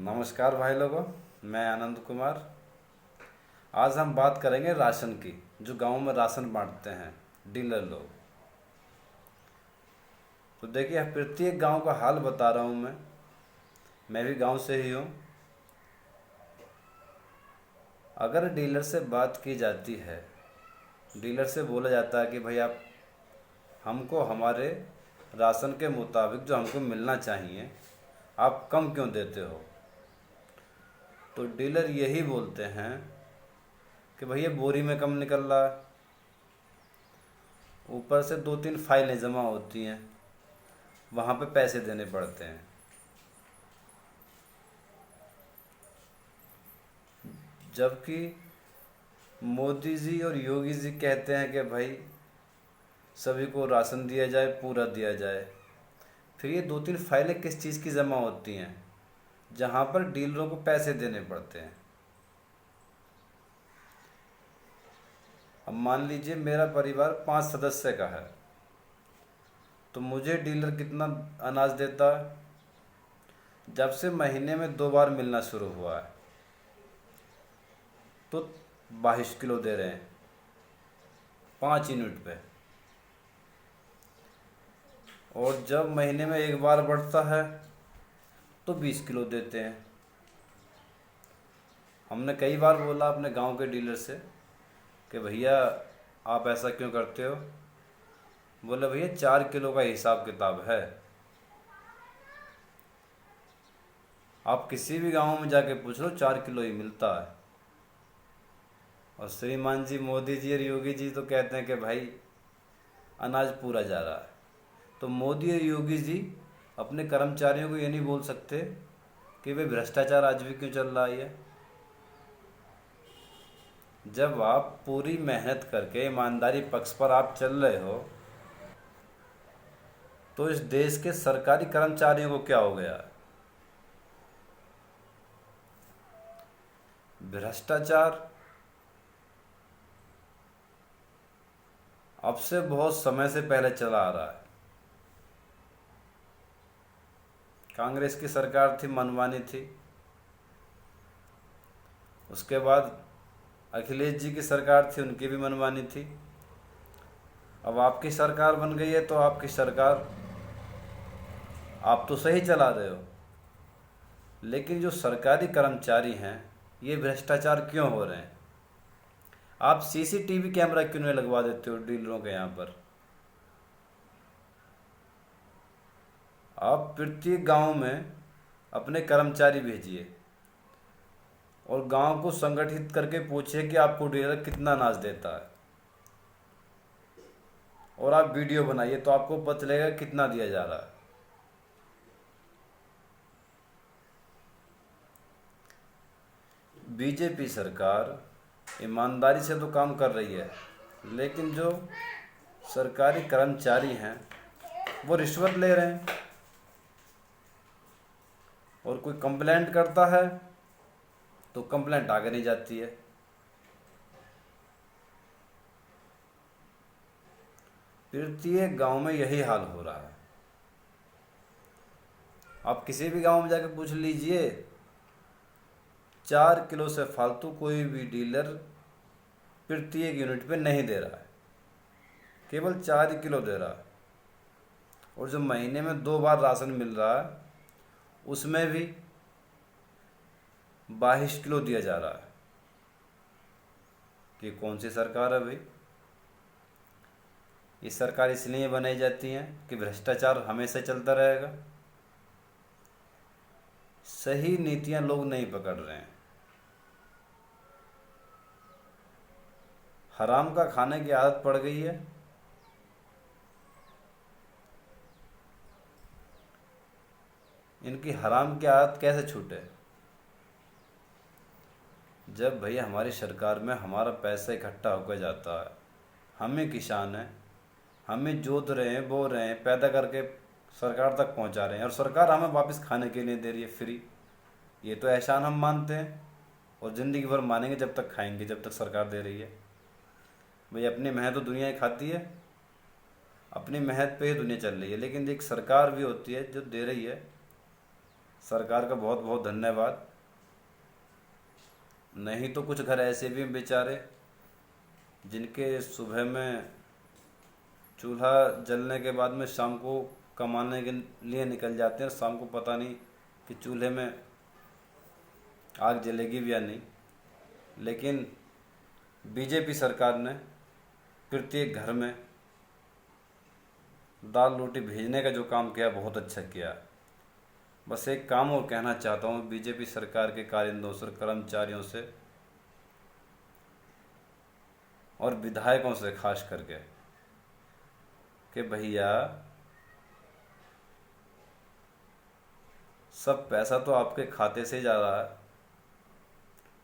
नमस्कार भाई लोगों। मैं आनंद कुमार। आज हम बात करेंगे राशन की। जो गांव में राशन बांटते हैं डीलर लोग। तो देखिए, प्रत्येक गांव का हाल बता रहा हूं। मैं भी गांव से ही हूं। अगर डीलर से बात की जाती है, डीलर से बोला जाता है कि भाई आप हमको हमारे राशन के मुताबिक जो हमको मिलना चाहिए आप कम क्यों देते हो। तो डीलर यही बोलते हैं कि भैया बोरी में कम निकल रहा है, ऊपर से 2-3 फाइलें जमा होती हैं, वहाँ पे पैसे देने पड़ते हैं। जबकि मोदी जी और योगी जी कहते हैं कि भाई सभी को राशन दिया जाए, पूरा दिया जाए। फिर ये 2-3 फाइलें किस चीज़ की जमा होती हैं जहाँ पर डीलरों को पैसे देने पड़ते हैं। अब मान लीजिए मेरा परिवार 5 सदस्य का है, तो मुझे डीलर कितना अनाज देता है। जब से महीने में 2 बार मिलना शुरू हुआ है तो 22 किलो दे रहे हैं 5 यूनिट पे। और जब महीने में 1 बार बढ़ता है तो 20 किलो देते हैं। हमने कई बार बोला अपने गांव के डीलर से कि भैया आप ऐसा क्यों करते हो। बोले भैया 4 किलो का हिसाब किताब है। आप किसी भी गांव में जाके पूछ लो 4 किलो ही मिलता है। और श्रीमान जी मोदी जी और योगी जी तो कहते हैं कि भाई अनाज पूरा जा रहा है। तो मोदी और योगी जी अपने कर्मचारियों को ये नहीं बोल सकते कि वे भ्रष्टाचार आज भी क्यों चल रहा है। जब आप पूरी मेहनत करके ईमानदारी पक्ष पर आप चल रहे हो तो इस देश के सरकारी कर्मचारियों को क्या हो गया। भ्रष्टाचार अब से बहुत समय से पहले चला आ रहा है। कांग्रेस की सरकार थी, मनमानी थी। उसके बाद अखिलेश जी की सरकार थी, उनकी भी मनमानी थी। अब आपकी सरकार बन गई है तो आपकी सरकार, आप तो सही चला रहे हो, लेकिन जो सरकारी कर्मचारी हैं ये भ्रष्टाचार क्यों हो रहे हैं। आप सीसीटीवी कैमरा क्यों नहीं लगवा देते हो डीलरों के यहाँ पर। आप प्रत्येक गांव में अपने कर्मचारी भेजिए और गांव को संगठित करके पूछिए कि आपको डीलर कितना अनाज देता है। और आप वीडियो बनाइए तो आपको पता चलेगा कितना दिया जा रहा है। बीजेपी सरकार ईमानदारी से तो काम कर रही है, लेकिन जो सरकारी कर्मचारी हैं वो रिश्वत ले रहे हैं। और कोई कंप्लेंट करता है तो कंप्लेंट आगे नहीं जाती है। प्रत्येक गांव में यही हाल हो रहा है। आप किसी भी गांव में जाकर पूछ लीजिए, 4 किलो से फालतू कोई भी डीलर प्रत्येक यूनिट पे नहीं दे रहा है, केवल 4 किलो दे रहा है। और जो महीने में 2 बार राशन मिल रहा है उसमें भी 22 किलो दिया जा रहा है। कि कौन सी सरकार है भाई। ये सरकार इसलिए बनाई जाती है कि भ्रष्टाचार हमेशा चलता रहेगा। सही नीतियां लोग नहीं पकड़ रहे हैं। हराम का खाने की आदत पड़ गई है। इनकी हराम की आदत कैसे छूटे। जब भैया हमारी सरकार में हमारा पैसा इकट्ठा होकर जाता है, हमें किसान हैं, हमें जोत रहे हैं, बो रहे हैं, पैदा करके सरकार तक पहुंचा रहे हैं और सरकार हमें वापस खाने के लिए दे रही है फ्री। ये तो एहसान हम मानते हैं और ज़िंदगी भर मानेंगे जब तक खाएंगे, जब तक सरकार दे रही है। भाई अपनी मेहनत तो दुनिया ही खाती है, अपनी मेहनत पे ही दुनिया चल रही है। लेकिन एक सरकार भी होती है जो दे रही है, सरकार का बहुत बहुत धन्यवाद। नहीं तो कुछ घर ऐसे भी हैं बेचारे जिनके सुबह में चूल्हा जलने के बाद में शाम को कमाने के लिए निकल जाते हैं, शाम को पता नहीं कि चूल्हे में आग जलेगी भी या नहीं। लेकिन बीजेपी सरकार ने प्रत्येक घर में दाल रोटी भेजने का जो काम किया बहुत अच्छा किया। बस एक काम और कहना चाहता हूँ बीजेपी सरकार के कारिंदों से, कर्मचारियों से और विधायकों से खास करके कि भैया सब पैसा तो आपके खाते से जा रहा है।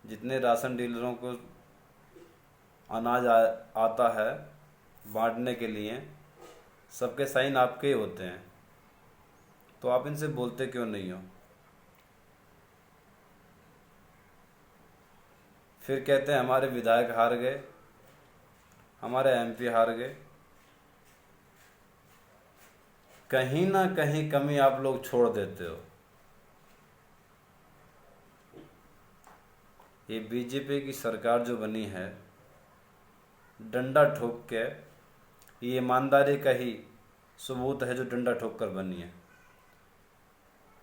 जितने राशन डीलरों को अनाज आता है बांटने के लिए, सबके साइन आपके ही होते हैं, तो आप इनसे बोलते क्यों नहीं हो? फिर कहते हैं हमारे विधायक हार गए, हमारे एमपी हार गए। कहीं ना कहीं कमी आप लोग छोड़ देते हो। ये बीजेपी की सरकार जो बनी है, डंडा ठोक के, ये ईमानदारी का ही सबूत है जो डंडा ठोक कर बनी है।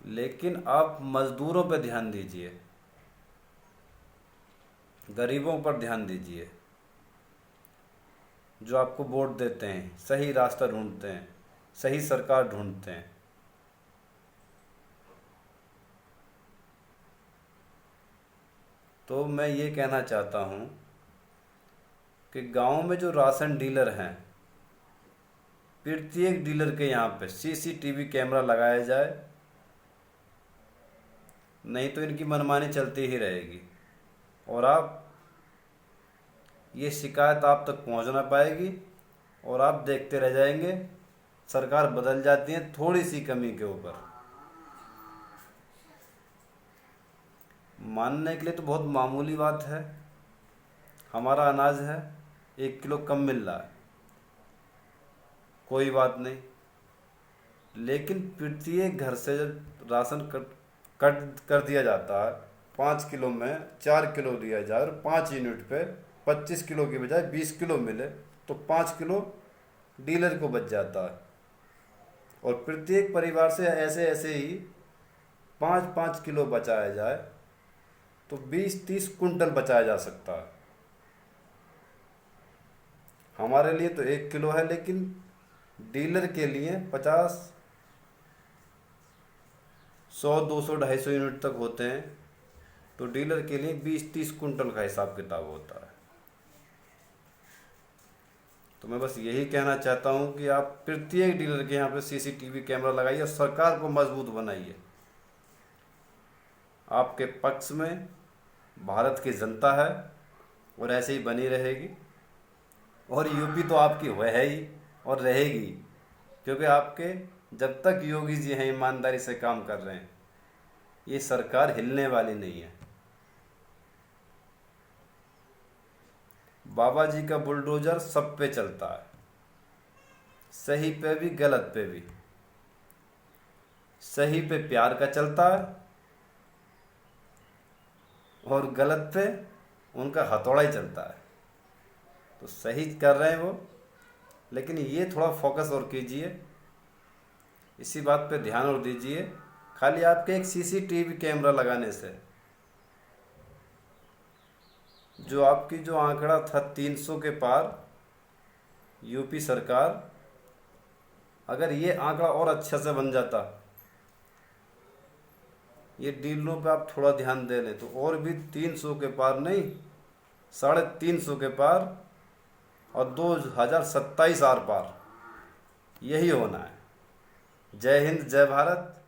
लेकिन आप मजदूरों पर ध्यान दीजिए, गरीबों पर ध्यान दीजिए, जो आपको वोट देते हैं, सही रास्ता ढूंढते हैं, सही सरकार ढूंढते हैं। तो मैं ये कहना चाहता हूँ कि गांव में जो राशन डीलर हैं, प्रत्येक डीलर के यहाँ पे सीसीटीवी कैमरा लगाया जाए, नहीं तो इनकी मनमानी चलती ही रहेगी और ये शिकायत आप तक पहुँच ना पाएगी और आप देखते रह जाएंगे। सरकार बदल जाती है थोड़ी सी कमी के ऊपर। मानने के लिए तो बहुत मामूली बात है, हमारा अनाज है 1 किलो कम मिल रहा है, कोई बात नहीं। लेकिन प्रत्येक घर से जब राशन कट कर दिया जाता है, 5 किलो में 4 किलो दिया जाए और 5 यूनिट पे 25 किलो की बजाय 20 किलो मिले, तो 5 किलो डीलर को बच जाता है। और प्रत्येक परिवार से ऐसे ऐसे ही 5-5 किलो बचाया जाए तो 20-30 कुंटल बचाया जा सकता है। हमारे लिए तो 1 किलो है, लेकिन डीलर के लिए 50, 100, 200, 250 यूनिट तक होते हैं, तो डीलर के लिए 20-30 कुंटल का हिसाब किताब होता है। तो मैं बस यही कहना चाहता हूँ कि आप प्रत्येक डीलर के यहाँ पे सीसीटीवी कैमरा लगाइए और सरकार को मजबूत बनाइए। आपके पक्ष में भारत की जनता है और ऐसे ही बनी रहेगी। और यूपी तो आपकी है ही और रहेगी, क्योंकि आपके जब तक योगी जी हैं ईमानदारी से काम कर रहे हैं, ये सरकार हिलने वाली नहीं है। बाबा जी का बुलडोजर सब पे चलता है, सही पे भी गलत पे भी। सही पे प्यार का चलता है और गलत पे उनका हथौड़ा ही चलता है। तो सही कर रहे हैं वो, लेकिन ये थोड़ा फोकस और कीजिए, इसी बात पे ध्यान और दीजिए। खाली आपके एक सीसीटीवी कैमरा लगाने से जो आपकी जो आंकड़ा था 300 के पार, यूपी सरकार अगर ये आंकड़ा और अच्छा से बन जाता, ये डीलरों पे आप थोड़ा ध्यान दे लें तो और भी 300 के पार नहीं, 350 के पार और 2027 आर पार, यही होना है। जय हिंद, जय भारत।